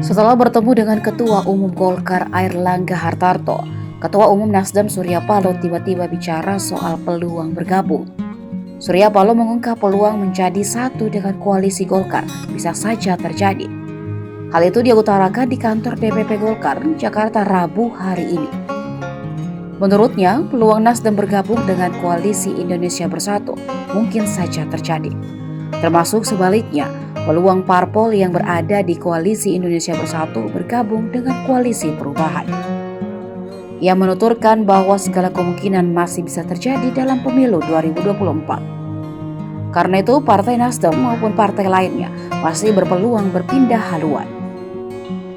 Setelah bertemu dengan Ketua Umum Golkar Airlangga Hartarto, Ketua Umum Nasdem Surya Paloh tiba-tiba bicara soal peluang bergabung. Surya Paloh mengungkap peluang menjadi satu dengan koalisi Golkar bisa saja terjadi. Hal itu dia utarakan di kantor DPP Golkar, Jakarta Rabu hari ini. Menurutnya, peluang Nasdem bergabung dengan koalisi Indonesia Bersatu mungkin saja terjadi. Termasuk sebaliknya, peluang parpol yang berada di koalisi Indonesia Bersatu bergabung dengan koalisi perubahan. Ia menuturkan bahwa segala kemungkinan masih bisa terjadi dalam pemilu 2024. Karena itu, Partai Nasdem maupun partai lainnya masih berpeluang berpindah haluan.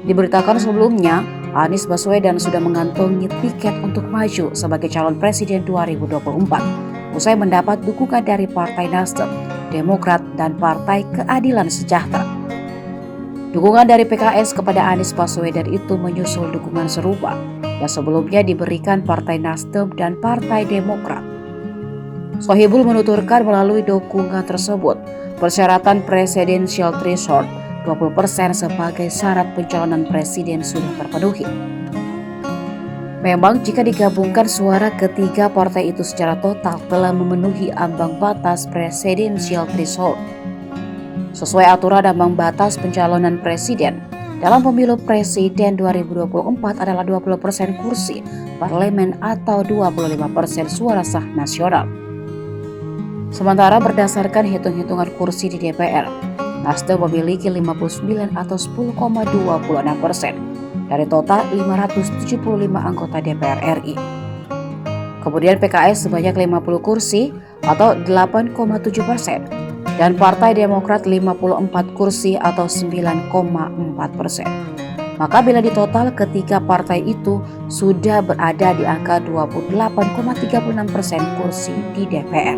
Diberitakan sebelumnya, Anies Baswedan sudah mengantongi tiket untuk maju sebagai calon presiden 2024 usai mendapat dukungan dari Partai Nasdem, Demokrat, dan Partai Keadilan Sejahtera. Dukungan dari PKS kepada Anies Baswedan itu menyusul dukungan serupa yang sebelumnya diberikan Partai Nasdem dan Partai Demokrat. Sohibul menuturkan melalui dukungan tersebut, persyaratan presidential threshold 20% sebagai syarat pencalonan presiden sudah terpenuhi. Memang jika digabungkan suara ketiga partai itu secara total telah memenuhi ambang batas presidential threshold. Sesuai aturan ambang batas pencalonan presiden dalam pemilu presiden 2024 adalah 20% kursi parlemen atau 25% suara sah nasional. Sementara berdasarkan hitung-hitungan kursi di DPR, Nasdem memiliki 59 atau 10,26% dari total 575 anggota DPR RI. Kemudian PKS sebanyak 50 kursi atau 8,7% dan Partai Demokrat 54 kursi atau 9,4%. Maka bila ditotal ketiga partai itu sudah berada di angka 28,36% kursi di DPR.